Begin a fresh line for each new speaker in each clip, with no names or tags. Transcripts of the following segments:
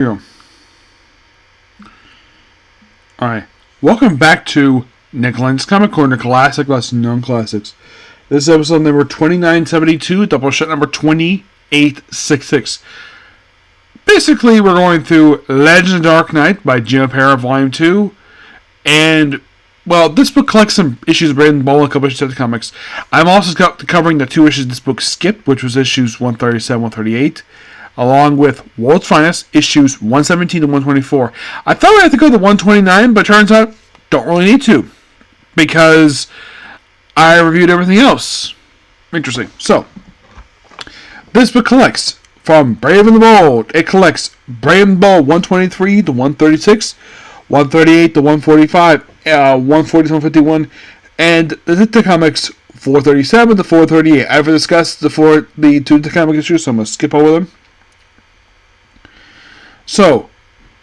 Here we go. Alright. Welcome back to Lenz Comic Corner, Classic Lesson Known Classics. This is episode number 2972, Doubleshot number 2866. Basically, we're going through Legend of Dark Knight by Jim Aparo, Volume 2. And, well, this book collects some issues of Brandon Bowl and a couple issues of the comics. I'm also covering the two issues this book skipped, which was issues 137 138. Along with World's Finest, issues 117 to 124. I thought I had to go to 129, but it turns out don't really need to, because I reviewed everything else. Interesting. So, this book collects from Brave and the Bold. It collects Brave and the Bold 123 to 136, 138 to 145, 140 to 151, and the comics 437 to 438. I've discussed the two comic issues, so I'm going to skip over them. So,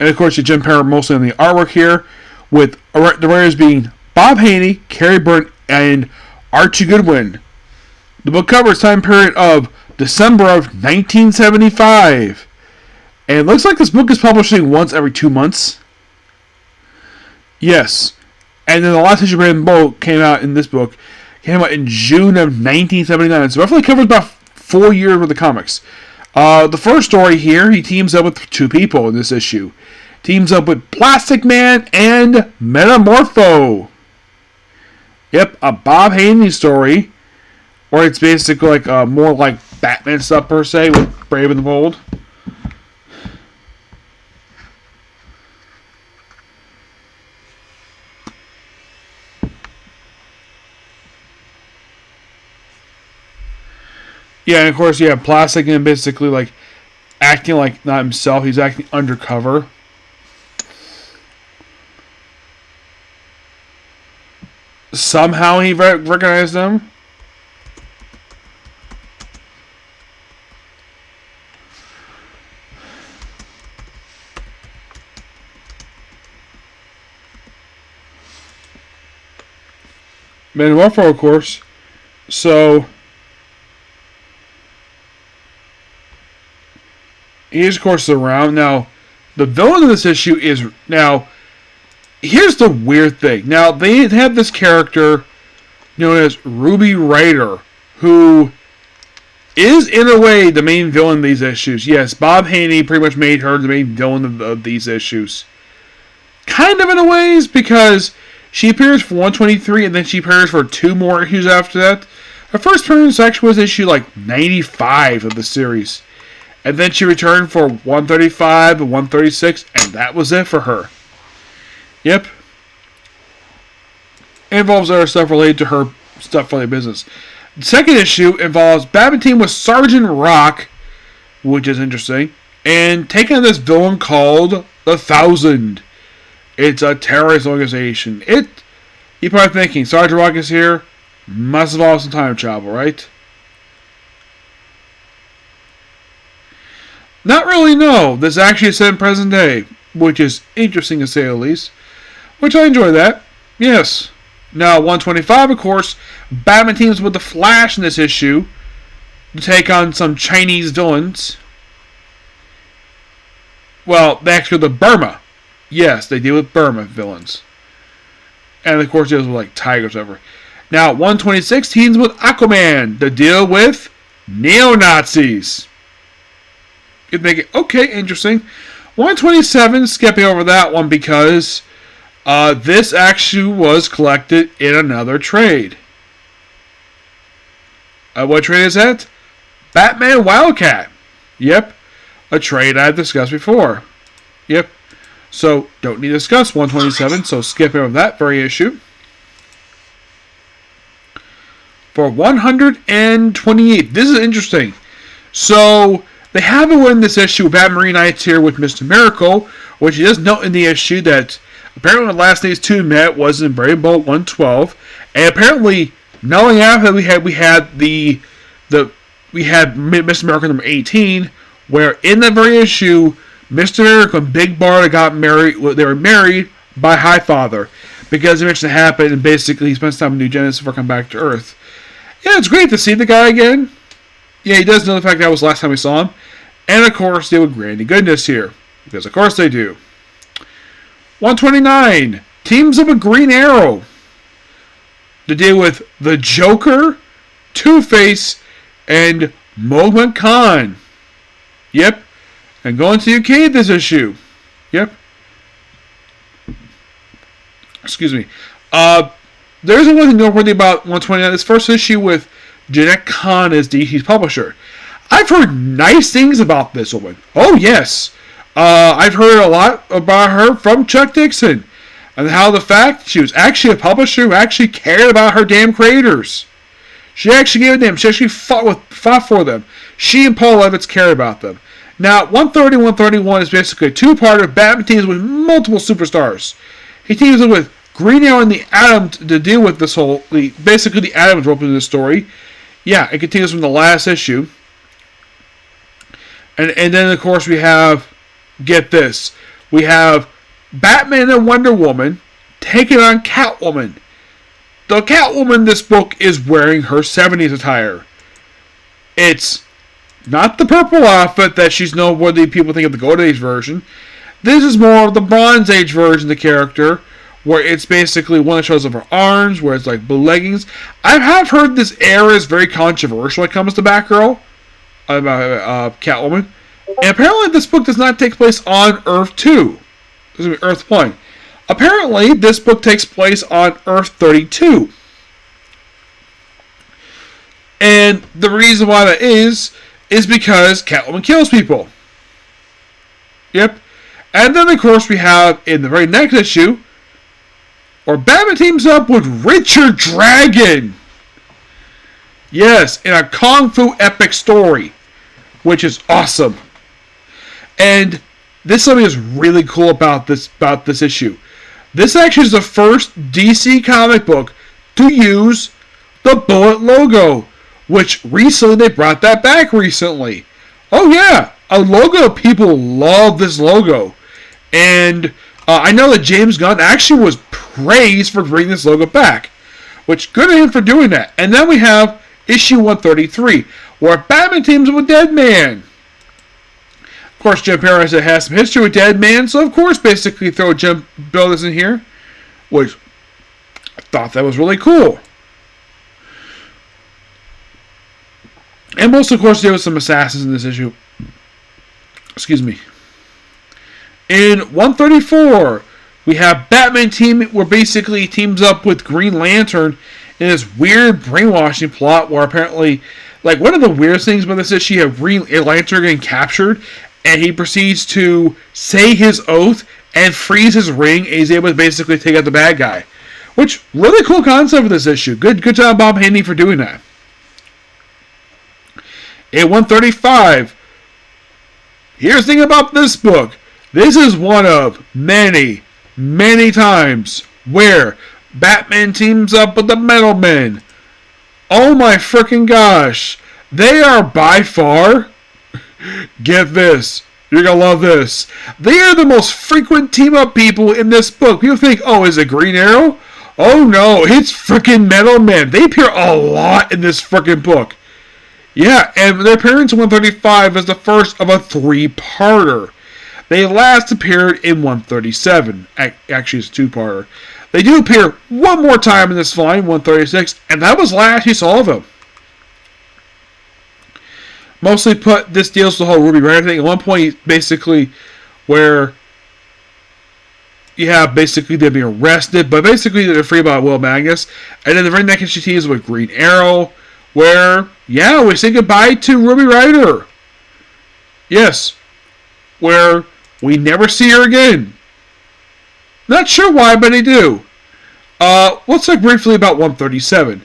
and of course, you Jim Aparo mostly on the artwork here, with the writers being Bob Haney, Carrie Byrne, and Archie Goodwin. The book covers time period of December of 1975. And it looks like this book is publishing once every 2 months. Yes. And then the last issue of Brave and the Bold came out in this book, came out in June of 1979. So roughly covers about 4 years worth of comics. The first story here, he teams up with two people in this issue. Teams up with Plastic Man and Metamorpho. Yep, a Bob Haney story. Or it's basically like more like Batman stuff per se with Brave and the Bold. Yeah, and of course you have Plastic Man basically like acting like not himself, he's acting undercover. Somehow he recognized them. Metamorpho, of course. So he of course is around. Now, the villain of this issue is now. Here's the weird thing. Now, they have this character known as Ruby Rider, who is, in a way, the main villain of these issues. Yes, Bob Haney pretty much made her the main villain of these issues. Kind of in a ways, because she appears for 123, and then she appears for 2 more issues after that. Her first appearance actually was issue, 95 of the series. And then she returned for 135 and 136, and that was it for her. Yep. It involves other stuff related to her stuff for the business. The second issue involves Batman team with Sergeant Rock, which is interesting, and taking on this villain called the Thousand. It's a terrorist organization. You're probably thinking, Sergeant Rock is here, must involve some time travel, right? Not really, no. This actually is set in present day, which is interesting to say the least. Which I enjoy that. Yes. Now, 125, of course, Batman teams with the Flash in this issue to take on some Chinese villains. Well, they actually go to Burma. Yes, they deal with Burma villains. And, of course, deals with, tigers or whatever. Now, 126 teams with Aquaman to deal with neo-Nazis. You'd think, okay, interesting. 127, skipping over that one because this actually was collected in another trade. What trade is that? Batman Wildcat. Yep, a trade I've discussed before. Yep, so don't need to discuss 127, so skipping over that very issue. For 128, this is interesting. So they have a win this issue. Batman reunites here with Mr. Miracle, which he does note in the issue that apparently the last these two met was in Brave Bolt 112, and apparently not only after we had Mr. Miracle number 18, where in that very issue, Mr. Miracle and Big Barda got married. They were married by Highfather because it mentioned it happened, and basically he spends time in New Genesis before coming back to Earth. Yeah, it's great to see the guy again. Yeah, he does know the fact that was the last time we saw him. And, of course, deal with Granny Goodness here. Because of course they do. 129. Teams up with Green Arrow to deal with the Joker, Two-Face, and Mogul Khan. Yep. And going to UK this issue. Yep. Excuse me. There isn't one thing noteworthy about 129. This first issue with Jeanette Kahn as DC's publisher. I've heard nice things about this woman. Oh, yes. I've heard a lot about her from Chuck Dixon. And how the fact she was actually a publisher who actually cared about her damn creators. She actually gave a damn. She actually fought for them. She and Paul Levitz cared about them. Now, 130 and 131 is basically a two-parter. Batman teams with multiple superstars. He teams up with Green Arrow and the Atom to deal with this whole... Basically, the Atom is roped into the story. Yeah, it continues from the last issue. And then, of course, we have... Get this. We have Batman and Wonder Woman taking on Catwoman. The Catwoman in this book is wearing her 70s attire. It's not the purple outfit that she's known what the people think of the Golden Age version. This is more of the Bronze Age version of the character, where it's basically one that shows off her arms, where it's like blue leggings. I have heard this era is very controversial when it comes to Batgirl, about Catwoman. And apparently this book does not take place on Earth 2. This is Earth 1. Apparently this book takes place on Earth 32. And the reason why that is because Catwoman kills people. Yep. And then of course we have in the very next issue, where Batman teams up with Richard Dragon. Yes, in a Kung Fu epic story, which is awesome. And this something is really cool about this issue. This actually is the first DC comic book to use the Bullet logo, which recently they brought that back recently. Oh yeah, a logo. People love this logo, and I know that James Gunn actually was praised for bringing this logo back, which good on him for doing that. And then we have issue 133, where Batman teams up with Deadman. Of course, Jim Paris has some history with Deadman, so of course, basically throw Jim Builders in here, which I thought that was really cool. And most, of course, there was some assassins in this issue. Excuse me. In 134, we have Batman team where basically he teams up with Green Lantern in this weird brainwashing plot where apparently, like, one of the weirdest things about this is you have Green Lantern getting captured, and he proceeds to say his oath and freeze his ring, and he's able to basically take out the bad guy. Which, really cool concept of this issue. Good job, Bob Haney, for doing that. In 135, here's the thing about this book. This is one of many, many times where Batman teams up with the Metal Men. Oh my freaking gosh. They are by far... Get this. You're going to love this. They are the most frequent team-up people in this book. People think, oh, is it Green Arrow? Oh, no. It's freaking Metal Men. They appear a lot in this freaking book. Yeah, and their appearance in 135 is the first of a three-parter. They last appeared in 137. Actually, it's a two-parter. They do appear one more time in this volume, 136, and that was last you saw of them. Mostly put, this deals with the whole Ruby Rider thing. At one point, basically, where you have basically them being arrested, but basically they're free by Will Magnus. And then the very next issue is with Green Arrow, where, yeah, we say goodbye to Ruby Rider. Yes. Where we never see her again. Not sure why, but they do. Let's talk briefly about 137.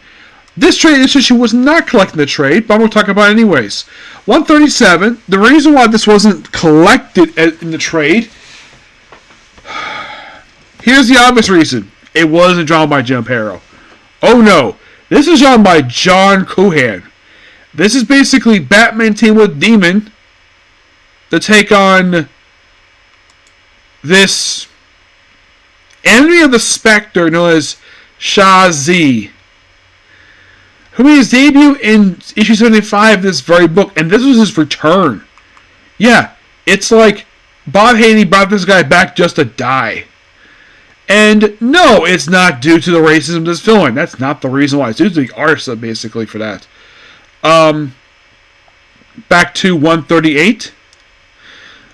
This issue was not collecting the trade, but I'm going to talk about it anyways. 137, the reason why this wasn't collected in the trade, here's the obvious reason. It wasn't drawn by Jim Aparo. Oh no, this is drawn by John Cohan. This is basically Batman team with Demon to take on this enemy of the Spectre known as Shah-Z, who made his debut in issue 75 of this very book, and this was his return. Yeah, it's like Bob Haney brought this guy back just to die. And no, it's not due to the racism of this villain. That's not the reason why. It's due to the artist, basically, for that. Back to 138.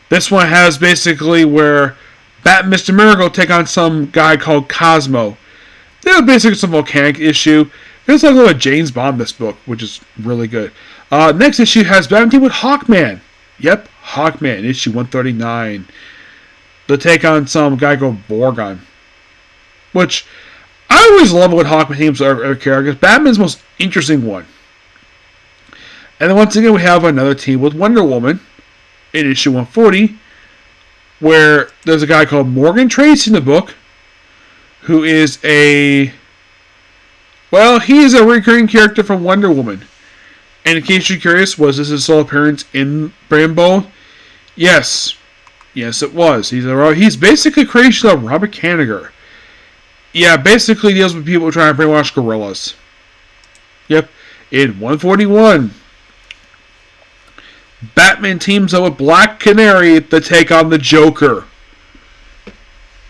This one has basically where Bat and Mr. Miracle take on some guy called Cosmo. There's basically some volcanic issue. There's like a little James Bond this book, which is really good. Next issue has Batman team with Hawkman. Yep, Hawkman, issue 139. They take on some guy called Borgon. Which, I always love when Hawkman teams are characters. Batman's the most interesting one. And then once again, we have another team with Wonder Woman in issue 140, where there's a guy called Morgan Tracy in the book, who is he is a recurring character from Wonder Woman. And in case you're curious, was this his sole appearance in Rainbow? Yes. Yes, it was. He's basically a creation of Robert Kanigher. Yeah, basically deals with people trying to brainwash gorillas. Yep. In 141, Batman teams up with Black Canary to take on the Joker.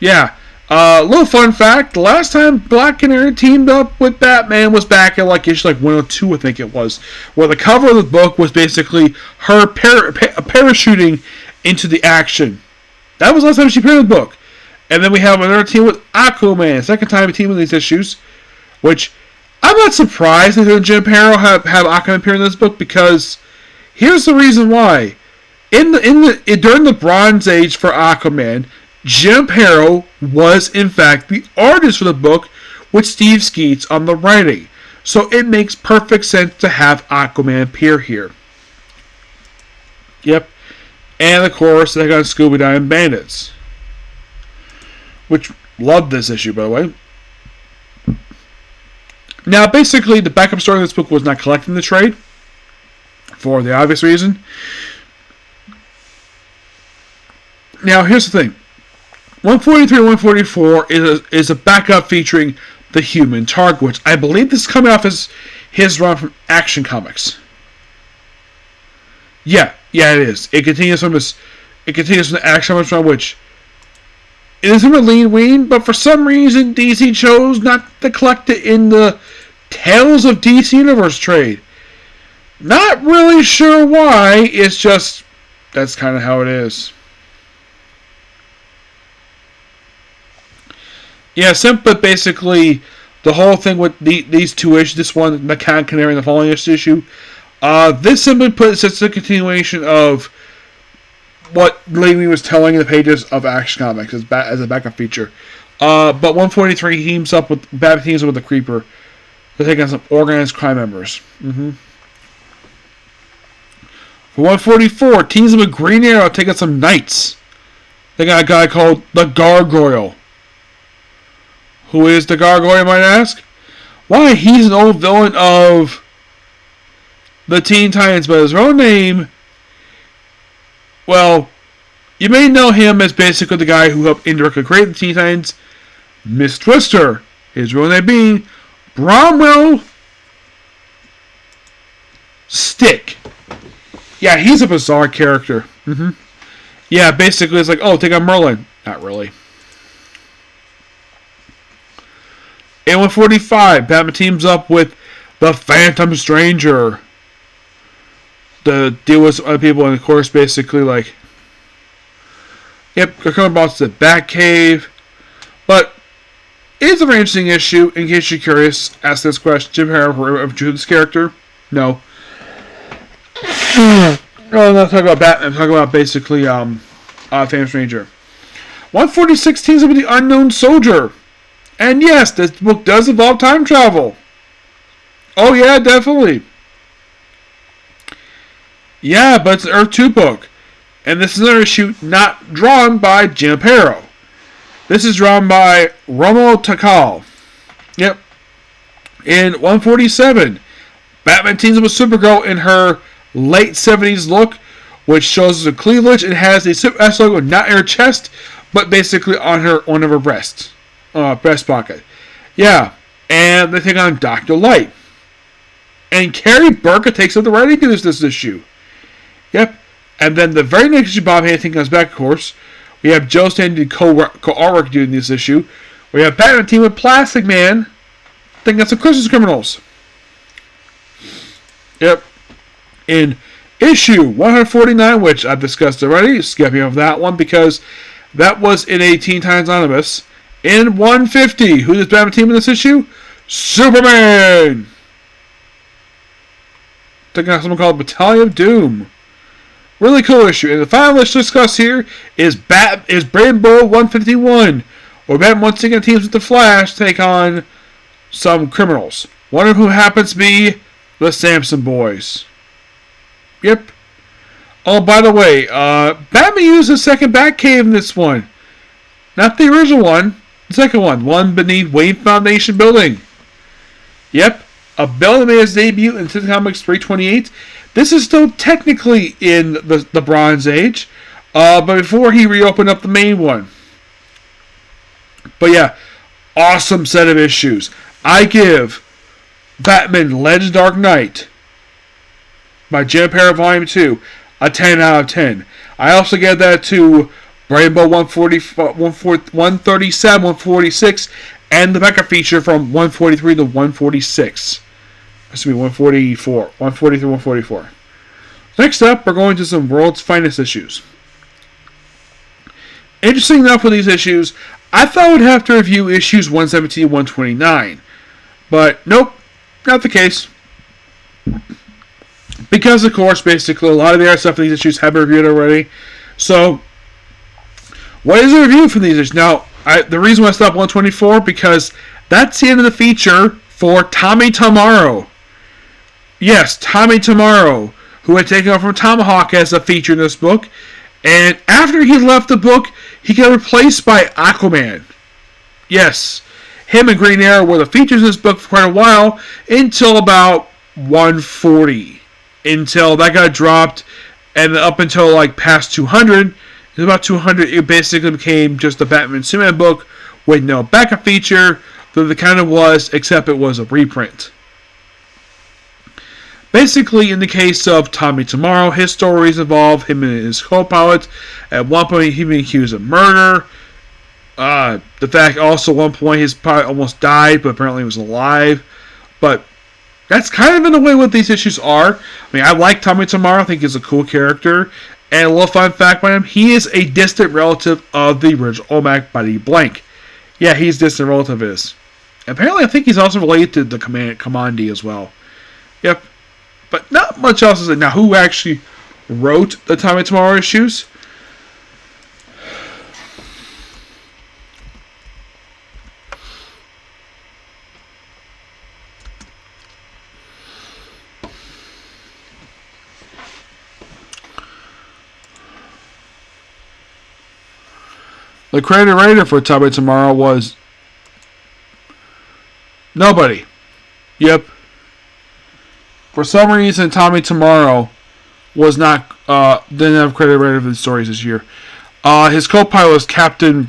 Yeah. Little fun fact, the last time Black Canary teamed up with Batman was back in issue 102, I think it was, where the cover of the book was basically her parachuting into the action. That was the last time she appeared in the book. And then we have another team with Aquaman, second time team in these issues, which I'm not surprised that Jim Aparo have Aquaman appear in this book, because here's the reason why. During the Bronze Age for Aquaman, Jim Aparo was in fact the artist for the book with Steve Skeets on the writing. So it makes perfect sense to have Aquaman appear here. Yep. And of course, they got Scooby-Doo and Bandits. Which, loved this issue, by the way. Now, basically, the backup story of this book was not collecting the trade, for the obvious reason. Now, here's the thing. 143 and 144 is a backup featuring the Human Target, which I believe this is coming off his run from Action Comics. Yeah, it is. It continues from the Action Comics run, which it isn't a lean wean, but for some reason DC chose not to collect it in the Tales of DC Universe trade. Not really sure why, it's just that's kind of how it is. Yeah, simple, but basically the whole thing with these two issues, this one, the Canary, and the following issue, this simply puts it's a continuation of what Lady was telling in the pages of Action Comics as a backup feature. But 143 teams up with the Creeper to take on some organized crime members. For 144, teams up with Green Arrow to take on some Knights. They got a guy called the Gargoyle. Who is the Gargoyle, you might ask? Why, he's an old villain of the Teen Titans, but his real name, well, you may know him as basically the guy who helped indirectly create the Teen Titans, Miss Twister. His real name being Bromwell Stick. Yeah, he's a bizarre character. Yeah, basically it's like, oh, take on Merlin. Not really. In 145, Batman teams up with the Phantom Stranger to deal with other people, and of course, basically, like, yep, they're coming about to the Batcave. But it's a very interesting issue. In case you're curious, ask this question: Jim Aparo ever drew this character? No. No, I'm not talking about Batman. I'm talking about basically Phantom Stranger. 146 teams up with the Unknown Soldier. And yes, this book does involve time travel. Oh yeah, definitely. Yeah, but it's an Earth 2 book. And this is another issue not drawn by Jim Aparo. This is drawn by Romo Takal. Yep. In 147, Batman teams up with Supergirl in her late 70s look, which shows the cleavage and has a Super S logo not in her chest, but basically on one of her breasts. Breast pocket. Yeah. And they take on Dr. Light. And Carrie Burke takes up the writing to this issue. Yep. And then the very next issue, Bob Hanson comes back, of course. We have Joe Stanley co-artwork doing this issue. We have Batman team with Plastic Man. I think that's the Christmas Criminals. Yep. In issue 149, which I've discussed already, skipping over that one because that was in a Teen Titans Omnibus. In 150, who does Batman team in this issue? Superman! Taking out someone called Battalion of Doom. Really cool issue. And the final issue to discuss here is Rainbow 151, where Batman once again teams with the Flash to take on some criminals. One of whom happens to be the Samson Boys. Yep. Oh, by the way, Batman used the second Batcave in this one. Not the original one, the second one. One beneath Wayne Foundation building. Yep. A building made its debut in Citizen Comics 328. This is still technically in the Bronze Age, but before he reopened up the main one. But yeah, awesome set of issues. I give Batman Legends Dark Knight by Jim Aparo Volume 2 a 10 out of 10. I also give that to Rainbow 137, 146, and the backup feature from 143 to 146. This will be 144. 143, 144. Next up, we're going to some World's Finest issues. Interesting enough with these issues, I thought I would have to review issues 117 and 129. But nope, not the case. Because, of course, basically, a lot of the other stuff in these issues have been reviewed already. So, what is the review for these issues? Now, the reason why I stopped 124, because that's the end of the feature for Tommy Tomorrow. Yes, Tommy Tomorrow, who had taken over from Tomahawk as a feature in this book. And after he left the book, he got replaced by Aquaman. Yes, him and Green Arrow were the features in this book for quite a while, until about 140. Until that got dropped, and up until like past 200, about 200, it basically became just a Batman Superman book with no backup feature, though it kind of was, except it was a reprint. Basically, in the case of Tommy Tomorrow, his stories involve him and his co-pilot. At one point, he was accused of murder. The fact also, at one point, his pilot almost died, but apparently he was alive. But that's kind of in a way what these issues are. I mean, I like Tommy Tomorrow. I think he's a cool character. And a little fun fact by him, he is a distant relative of the original OMAC Buddy Blank. Yeah, he's a distant relative of his. Apparently, I think he's also related to the Commandi as well. Yep. But not much else is it. Now, who actually wrote the Tommy Tomorrow issues? The creator writer for Tommy Tomorrow was nobody. Yep. For some reason, Tommy Tomorrow was not didn't have creator writer for the stories this year. His co-pilot was Captain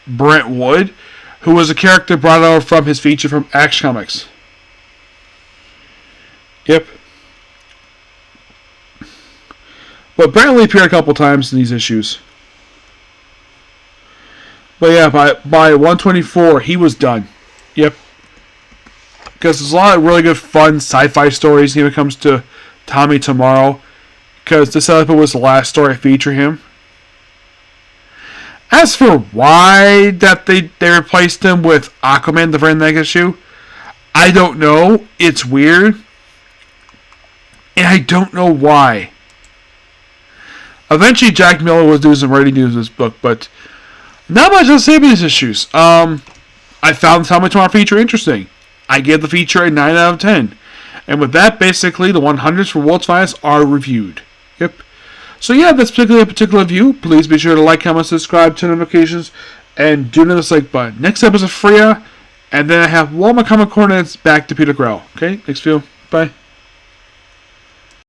Brent Wood, who was a character brought over from his feature from Action Comics. Yep. But Brent only appeared a couple times in these issues. But yeah, by 124, he was done. Yep. Because there's a lot of really good, fun sci-fi stories when it comes to Tommy Tomorrow. Because this episode was the last story to feature him. As for why that they replaced him with Aquaman the very next issue, I don't know. It's weird. And I don't know why. Eventually, Jack Miller was doing some writing news in this book, but not much to say about these issues. I found the Tommy Tomorrow feature interesting. I gave the feature a 9 out of 10. And with that, basically, the 100s for World's Finest are reviewed. Yep. So yeah, that's particularly a particular review. Please be sure to like, comment, subscribe, turn notifications, and do the like button. Next episode is Freya, and then I have Walmart Comic Corner, and it's back to Peter Grell. Okay, next video. Bye.